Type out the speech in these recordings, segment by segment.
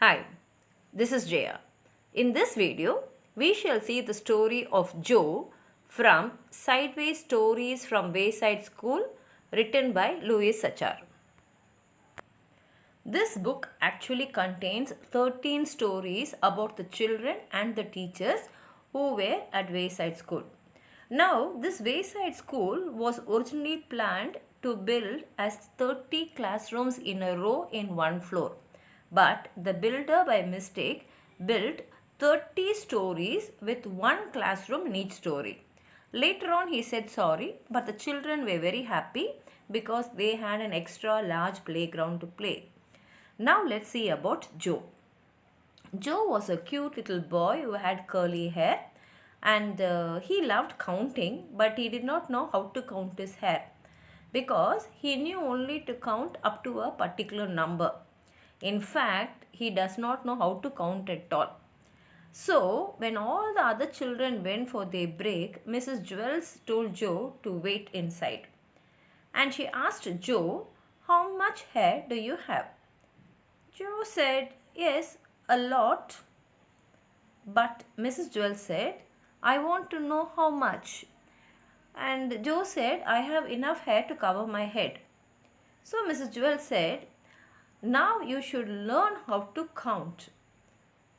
Hi, this is Jaya. In this video, we shall see the story of Joe from Sideway Stories from Wayside School written by Sachar. This book actually contains 13 stories about the children and the teachers who were at Wayside School. Now, this Wayside School was originally planned to build as 30 classrooms in a row in one floor. But the builder by mistake built 30 stories with one classroom in each story. Later on he said sorry, but the children were very happy because they had an extra large playground to play. Now let's see about Joe. Joe was a cute little boy who had curly hair and he loved counting, but he did not know how to count his hair because he knew only to count up to a particular number. In fact, he does not know how to count at all. So, when all the other children went for their break, Mrs. Jewels told Joe to wait inside. And she asked Joe, "How much hair do you have?" Joe said, "Yes, a lot." But Mrs. Jewel said, "I want to know how much." And Joe said, "I have enough hair to cover my head." So Mrs. Jewel said, "Now you should learn how to count."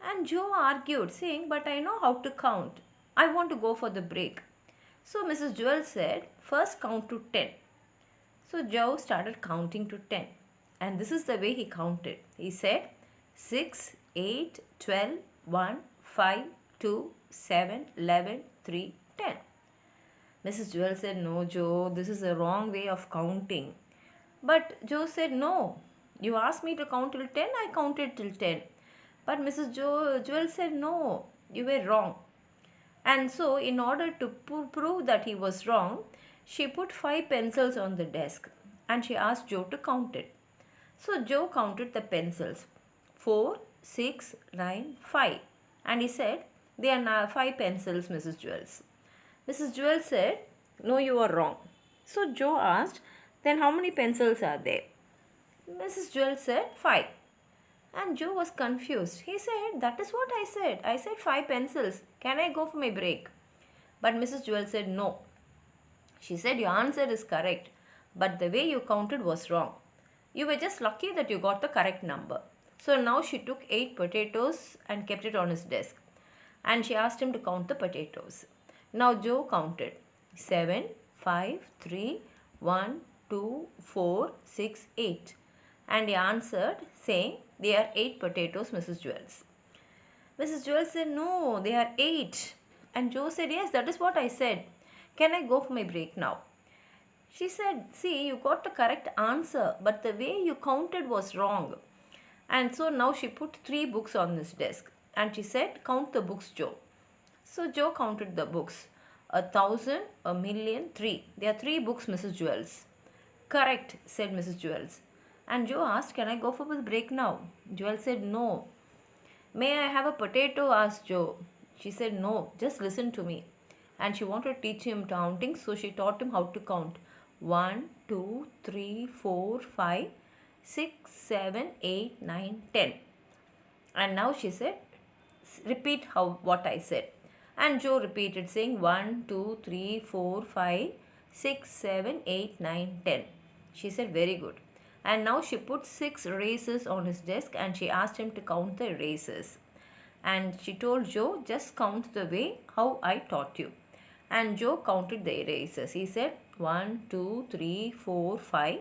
And Joe argued, saying, "But I know how to count. I want to go for the break." So Mrs. Jewel said, "First count to 10." So Joe started counting to 10. And this is the way he counted. He said 6, 8, 12, 1, 5, 2, 7, 11, 3, 10. Mrs. Jewel said, "No, Joe, this is a wrong way of counting." But Joe said, "No, you asked me to count till 10, I counted till 10. But Mrs. Jewel said, "No, you were wrong." And so, in order to prove that he was wrong, she put 5 pencils on the desk and she asked Joe to count it. So Joe counted the pencils 4, 6, 9, 5. And he said, "They are now 5 pencils, Mrs. Jewels." Mrs. Jewels said, "No, you are wrong." So Joe asked, "Then how many pencils are there?" Mrs. Jewels said, "5." And Joe was confused. He said, "That is what I said. I said 5 pencils. Can I go for my break?" But Mrs. Jewel said, "No." She said, "Your answer is correct, but the way you counted was wrong. You were just lucky that you got the correct number." So now she took 8 potatoes and kept it on his desk. And she asked him to count the potatoes. Now Joe counted 7, 5, 3, 1, 2, 4, 6, 8. And he answered saying, "They are 8 potatoes, Mrs. Jewels." Mrs. Jewels said, "No, they are 8. And Joe said, "Yes, that is what I said. Can I go for my break now?" She said, "See, you got the correct answer, but the way you counted was wrong." And so now she put 3 books on his desk. And she said, "Count the books, Joe." So Joe counted the books. 1,000, 1,000,000, 3. There are 3 books, Mrs. Jewels. "Correct," said Mrs. Jewels. And Joe asked, "Can I go for the break now?" Jewel said, "No." "May I have a potato?" asked Joe. She said, "No, just listen to me." And she wanted to teach him counting, so she taught him how to count. 1, 2, 3, 4, 5, 6, 7, 8, 9, 10. And now she said, "Repeat what I said." And Joe repeated, saying 1, 2, 3, 4, 5, 6, 7, 8, 9, 10. She said, "Very good." And now she put 6 erases on his desk and she asked him to count the erases. And she told Joe, "Just count the way how I taught you." And Joe counted the erasers. He said 1, 2, 3, 4, 5,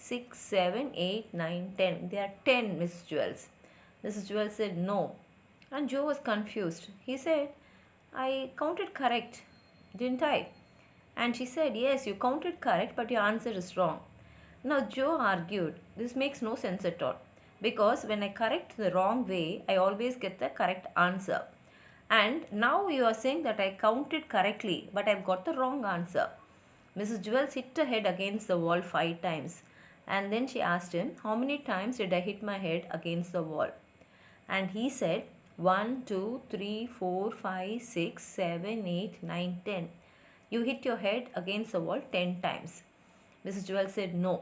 6, 7, 8, 9, 10. There are 10, Mrs. Jewels. Mrs. Jewels said, "No." And Joe was confused. He said, "I counted correct, didn't I?" And she said, "Yes, you counted correct, but your answer is wrong." Now Joe argued, "This makes no sense at all. Because when I correct the wrong way, I always get the correct answer. And now you are saying that I counted correctly, but I've got the wrong answer." Mrs. Jewels hit her head against the wall 5 times. And then she asked him, "How many times did I hit my head against the wall?" And he said, 1, 2, 3, 4, 5, 6, 7, 8, 9, 10. You hit your head against the wall 10 times. Mrs. Jewels said, "No."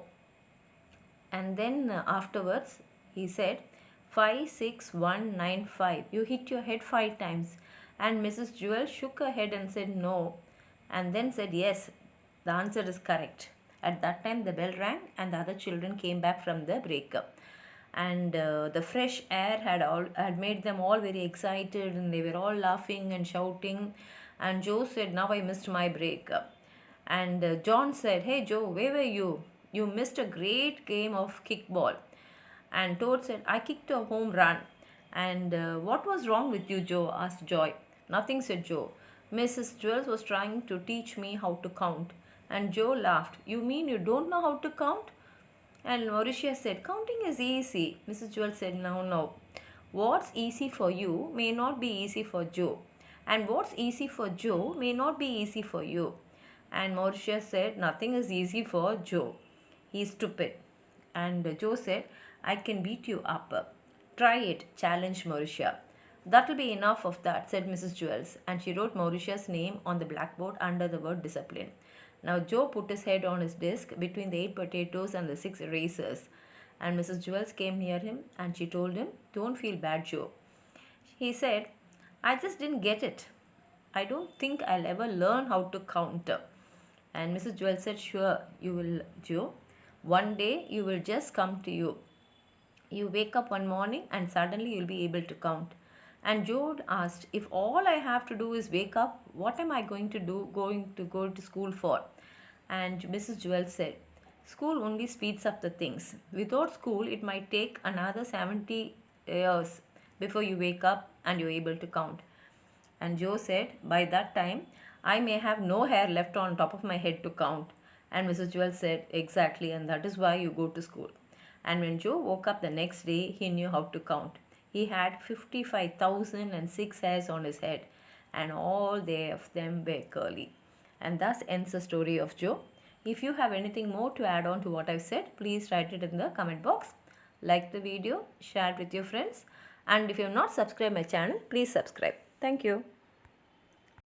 And then afterwards, he said, 56195. You hit your head 5 times. And Mrs. Jewel shook her head and said no. And then said yes, the answer is correct. At that time the bell rang and the other children came back from the breakup. And the fresh air had made them all very excited and they were all laughing and shouting. And Joe said, now I missed my break. And John said, hey Joe, where were you? You missed a great game of kickball. And Toad said, I kicked a home run. And what was wrong with you, Joe? Asked Joy. Nothing, said Joe. Mrs. Jewels was trying to teach me how to count. And Joe laughed. You mean you don't know how to count? And Mauricia said, counting is easy. Mrs. Jewel said, no, no. What's easy for you may not be easy for Joe. And what's easy for Joe may not be easy for you. And Mauricia said, nothing is easy for Joe. He's stupid. And Joe said, I can beat you up. Try it, challenged Mauricia. That'll be enough of that, said Mrs. Jewels. And she wrote Mauricia's name on the blackboard under the word discipline. Now Joe put his head on his desk between the 8 potatoes and the 6 erasers. And Mrs. Jewels came near him and she told him, don't feel bad, Joe. He said, I just didn't get it. I don't think I'll ever learn how to count. And Mrs. Jewels said, sure, you will, Joe. One day you will just come to you. You wake up one morning and suddenly you'll be able to count. And Joe asked, if all I have to do is wake up, what am I going to go to school for? And Mrs. Jewels said, school only speeds up the things. Without school, it might take another 70 years before you wake up and you're able to count. And Joe said, by that time, I may have no hair left on top of my head to count. And Mrs. Jewels said, exactly, and that is why you go to school. And when Joe woke up the next day, he knew how to count. He had 55,006 hairs on his head, and all of them were curly. And thus ends the story of Joe. If you have anything more to add on to what I've said, please write it in the comment box. Like the video, share it with your friends, and if you have not subscribed my channel, please subscribe. Thank you.